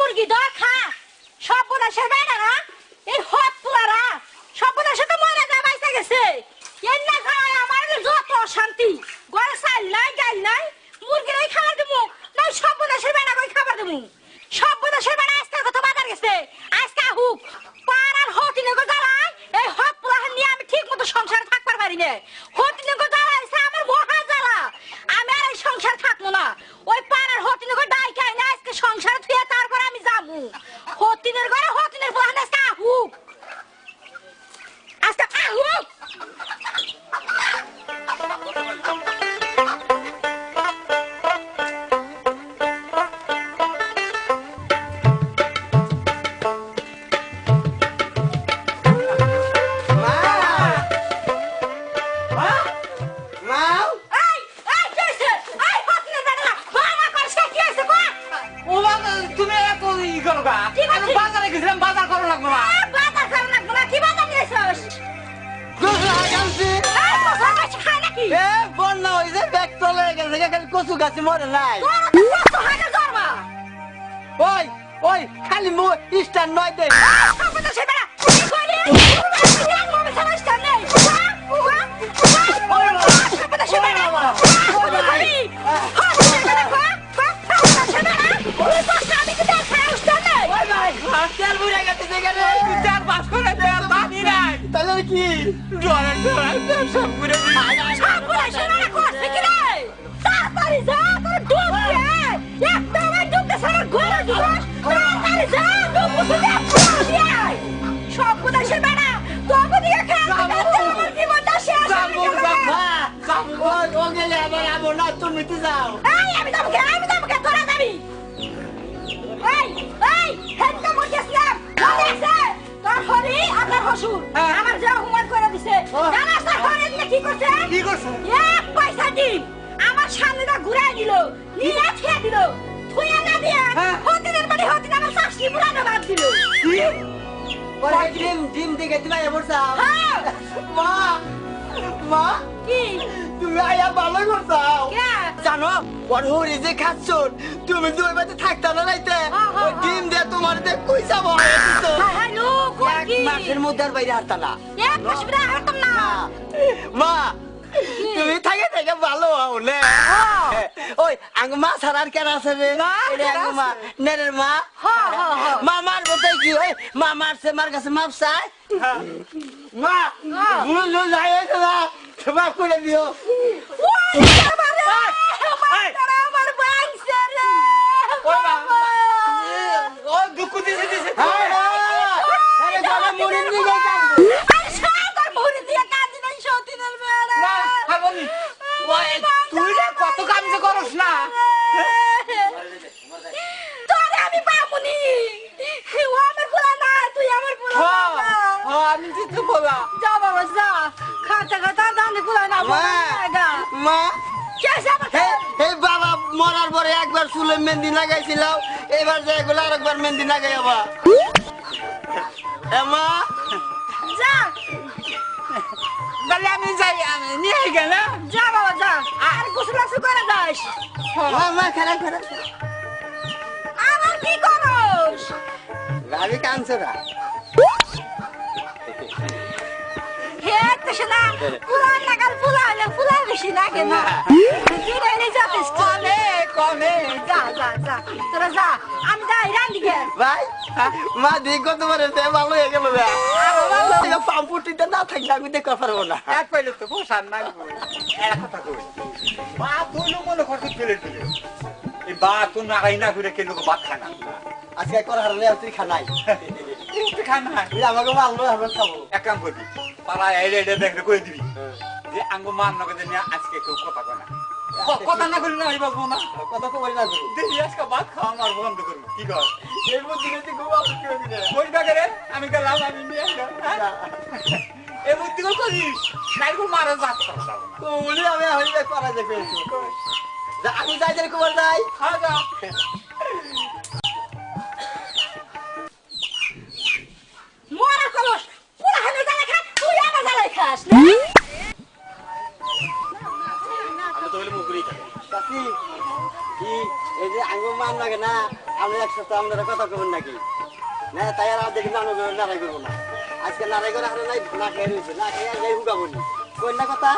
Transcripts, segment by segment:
মুরগি ধর খা সর্বনাশের বেড়ারা এই হট পোলারা সর্বনাশে তো মরে যা বাইসা গেছে এর না খায় আমার যত অশান্তি ঘরে চাল নাই গাল নাই মুরগিরাই খাবার দেবো না সর্বনাশের বেড়া কই খাবার দেবো সর্বনাশের বেড়া আজকাল কত বাজার গেছে আজকে হুক পাড়ার হটিনে গো জ্বালায় এই হট পোলাহান নিয়ে আমি ঠিক মতো সংসারে থাকবার পারি না হটিনে গো জ্বালাইছে আমার মহা জ্বালা আমি আর এই সংসার থাকবো না ওই পাড়ার হটিনে গো ডাইকাই না আজকে সংসারে থুয়ে তারপর আমি যাবো হটিনের ঘরে হটিনের পোলাহান আজকে হুক আজকে হুক কচু গাছে মরে নাই ওই ওই খালি মো স্টার নয় দে তাহলে কি সব ঘুরে তাড়াতাড়ি যা তোর ডুব দে একটা আমার ডুব দে সারা ঘরে ডুবস তাড়াতাড়ি যা ডুব বুঝে দে সব কুদাশের বেড়া তোর দিকে খেয়ে আমার জীবনটা শেষ হয়ে গেল ও গেলে আবার আবো না তুমি তো যাও আমি তোমাকে তোরা যাবি এই হেডটা মরছিলাম মনে আছে তোর হরি আর তোর হসুর আমার যা হুমান করে দিছে জানাস তোর হরি দিয়ে কি করছে এক পয়সা দিন আমার সামনেটা ঘুরাই দিল নিয়ে খেয়ে দিল থুয়া না দিয়া হতিনের বাড়ি হতিন আমার শাশুড়ি পুরানো বাদ দিল ওরে ডিম দিকে দিলা এবছর মা মা কি তুমি আয়া ভালো করছাও কে জানো ওর হরি যে খাচ্ছন তুমি দুই বাজে থাকতা না রাইতে ওই ডিম দিয়ে তোমার দে কইছা বড় হইছো হ্যালো কোকি মাসের মধ্যে আর বাইরে আসতা না এক মাস বিনা হারতাম না মা তুমি থাকে থেকে ভালো হলে ওই আঙ্গ মা ছাড়ার কেন আছে রে আঙ্গ মা নেরের মা মামার বলতে কি ওই মা মারছে মার কাছে মাপ চাই মা ভুল যাই হয়েছে না মাফ করে দিও আমার বাংছে রে ও দুঃখ দিছে দিছে আরে জানা মরিন নি যাই আরে সাগর মরে দিয়া কাঁদি নাই সতীনের বেড়া না হাবনি ওই তুই রে কত কাম যে করছ না তোরে আমি পামুনি ও আমার পোলা না তুই আমার পোলা আমি তো বলা যা বাবা যা খাতা খাতা দানি পোলা না বাবা মা কে যাবে এই বাবা মরার পরে একবার চুলে মেহেন্দি লাগাইছিল এবার যে এগুলো আরেকবার মেহেন্দি লাগাই আবার মা যা তাহলে আমি যাই আমি নিয়ে গেল যা বাবা যা আর গোসল আসল করে যাস মা খারাপ খারাপ আমার কি করস গাড়ি কানছে না হে কৃষ্ণা পুরান লাগাল ফুলা হলে ফুলা বেশি লাগে না তুই রে যাতিস কমে কমে যা যা যা তোরা যা আমি যাই রান্দিকে ভাই মা দেখো তোমার ভালো হয়ে গেল পাম্পুটিতে না থাকলে আমি দেখতে পারবো না এক পাইলে তো বসার নাই এক কথা কই মা তুই মনে করছিস ফেলে দিলে এই বা তুই নাগাই না ঘুরে কেন ভাত খায় না আজকে কর হারলে তুই খানাই তুই খায় না আমাকে মারলো আমরা খাবো এক কাম করবি পাড়া এড়ে এড়ে দেখলে করে দিবি যে আঙ্গু মান নগদে নিয়ে আজকে কেউ কথা কয় না কথা না করি না আমি বাবু না কথা তো বলি না দেখি আজকে ভাত খাওয়া আমার বন্ধ করবো কি কর এর মধ্যে কিন্তু খুব আপত্তি হবে না কই বাগেরে আমি গেলাম আমি নিয়ে আসলাম এই বুদ্ধি করিস নাইকুল মারা যাচ্ছে তো বলি আমি হইলে করা যাবে আমি যাই যাই খবর যাই হ্যাঁ যা মোরা কলস পুরা হানে জ্বালা খা তুই আমার জ্বালাই খাস আমি তো বলি মুকুরি চাচি কি এই যে আঙ্গুর মান লাগে না আমরা এক সপ্তাহ আপনারা কথা কবেন নাকি না তাই আর আমাদের কিন্তু আমরা লড়াই করবো না আজকে লড়াই করে হারে নাই না খেয়ে রয়েছে না খেয়ে আর যাই হুকাবো নি কইন না কথা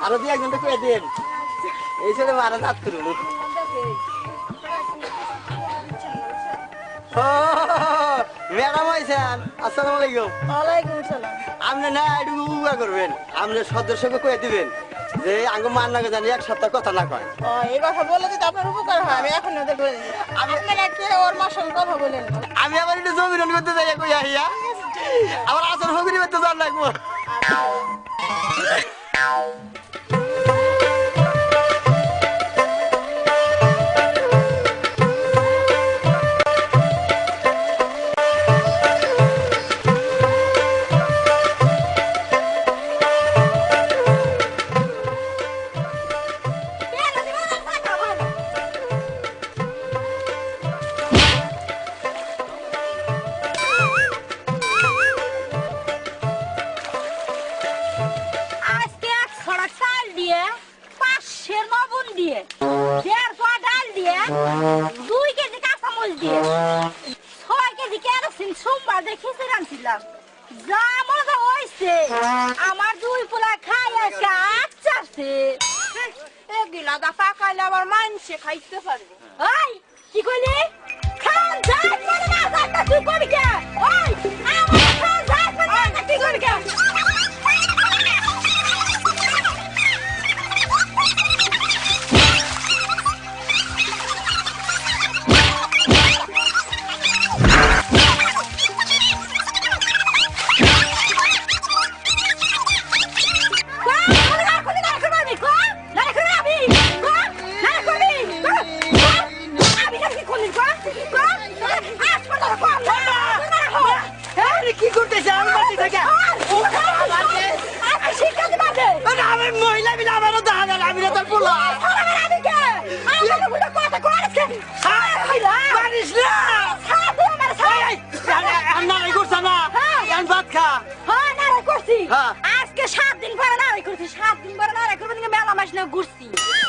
আরো দুই একজনটা কয়ে দেন এই ছেলে মারা দাঁত করুন ম্যাডাম আইছেন আসসালামু আলাইকুম ওয়ালাইকুম সালাম আপনি না একটু উগা করবেন আপনি সদস্যকে কয়ে দিবেন যে আঙ্গ মান না জানি এক সপ্তাহ কথা না কয় ও এই কথা বলে যদি আপনার উপকার হয় আমি এখন ওদের বলে দিই আপনারা কে ওর মার সঙ্গে কথা বলেন আমি আবার একটু জমি করতে যাই কই আহিয়া আবার আসর ফকিরি করতে যান লাগবো আজকে এক ছড়া চাল দিয়ে 500 লবণ দিয়ে 1.5 পোয়া ডাল দিয়ে 2 কেজি কাঁচামরিচ দিয়ে 6 কেজি কেরোসিন সোমবার দিয়ে খিচুড়ি আনছিলাম যা মজা হয়েছে আমার 2 পোলা খাই আজকে আচ্ছাছে এগুলা দা পাকাইলে আবার মানুষে খাইতে পারবে ওই কি কইলি খান যাই মানে না যাইতা তুই করবি কে ওই আমার খান যাই মানে না তুই করবি কে কি করতেছে আমার বাড়ি থেকে আমি মহিলা মিলে আমারও দাঁড়া আমি না তোর পোলা পারিস না নারাই করছে না ভাত খা হ্যাঁ। আজকে 7 দিন পরে নারাই করছি 7 দিন পরে নারাই করবো মেলা মাস না ঘুরছি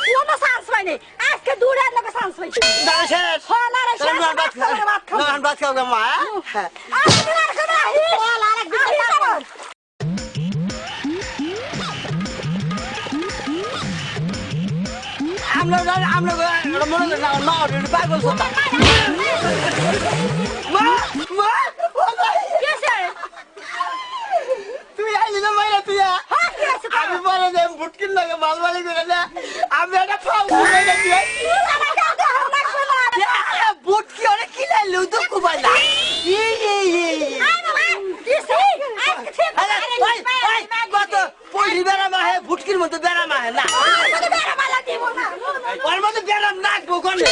কোনো চান্স পাইনি আজকে দূরের লোকে চান্স পাইছি দাঁড়া শেষ হ্যাঁ নারাই শেষ ভাত খাও ভাত খাও গা মা আজকে নারাই করবো আহিস আমরা মনে করি না মা পাগল সোতা মা মা কেসে তুই আইলি না মাইরা তুই হ্যাঁ কি আছে আমি বলে যে বুটকিন লাগে মালবালি করে না আমি একটা ফাউ করে তুই বুটকি অনেক কিনাইলো তো কুবাইলা কত পল্লি বেড়াম আহে বুটকির মধ্যে বেড়াম আহে না ওর মধ্যে বেড়াম নাকবো কোনে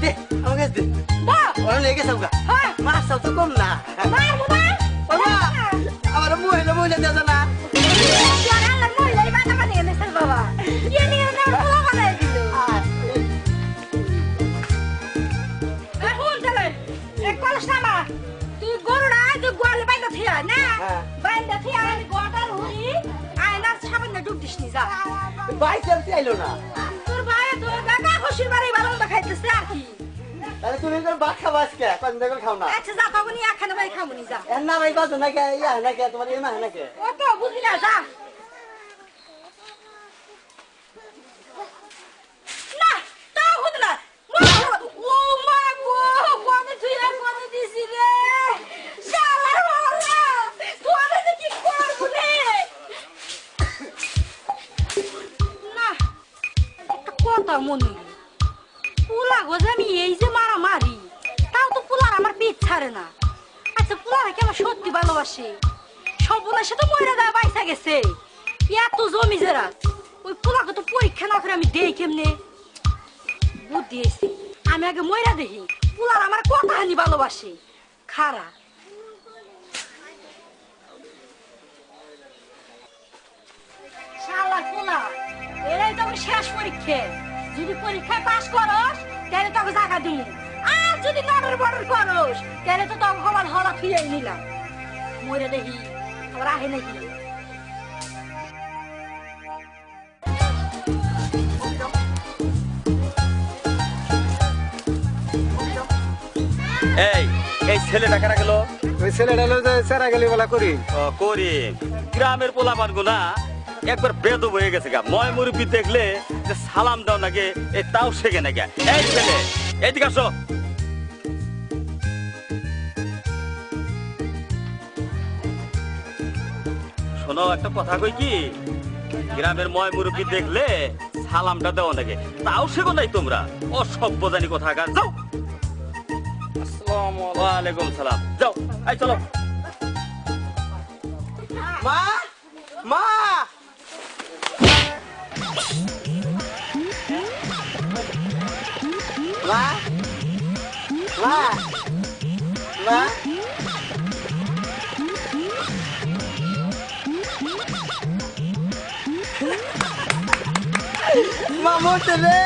দে আমাকে দে ওরা লেগে গেছে মাছ সব তো কম না আমার মহিলা মহিলা দেওয়া না তুই গরুড়া গোয়ালে বাইন্দা থিয়া না বাইন্দা থিয়া আমি গোটাল হই আয়না সামনে ডুব দিস নি যা ভাই চলতে আইলো না তোর ভাই তো দাদা খুশির বাড়ি ভালো খাইতেছে আর কি তাহলে তুমি তো ভাত খাবা আজকে কোন দেখো খাও না আচ্ছা যা খাবো নি এখানে ভাই খাবো নি যা এর নাম এই বাজু নাকি ইয়া নাকি তোমার এই মা নাকি ও তো বুঝলি না যা না তাও হতো না ও মা গো কোনে তুই আর কোনে দিছি রে শালা বাবা তোরে যে কি করব রে না একটা কথা মনে পুলা গোজা আমি এই যে মারা মারি তাও তো পুলার আমার পিঠ ছাড়ে না আচ্ছা পুলার কি আমার সত্যি ভালোবাসে সবগুলোর সাথে মরে দেওয়া বাইসা গেছে এত জমি জেরা ওই পুলাকে তো পরীক্ষা না করে আমি দেই কেমনে বুদ্ধি এসে আমি আগে ময়রা দেখি পুলার আমার কথা হানি ভালোবাসে খারা শালা পুলা এরাই তো আমার শেষ পরীক্ষা যদি পরীক্ষায় পাস করস তাহলে তোকে জায়গা দিই আর যদি নড়র বড়র করস তাহলে তো তোকে হবার হলা ফিরে নিলাম মরে দেখি আবার আহে নাকি এই এই ছেলেটা কারা গেল? ওই ছেলেটা হলো যে সেরা গেলি বলা করি। করিম, গ্রামের পোলাপান গুনা একবার বেদব হয়ে গেছে গা। ময় মুরব্বী দেখলে যে সালাম দাও নাকি এই তাও শেখে না গা। এই ছেলে এইদিকে আসো। শোনো একটা কথা কই কি, গ্রামের ময় মুরব্বী দেখলে সালামটা দাও নাকি তাও শেখো নাই তোমরা। অসভ্য জানি কথা গান। যাও। আসসালামু আলাইকুম সালাম। যাও, এই চলো। মা মা মা মা মা মা মরছে রে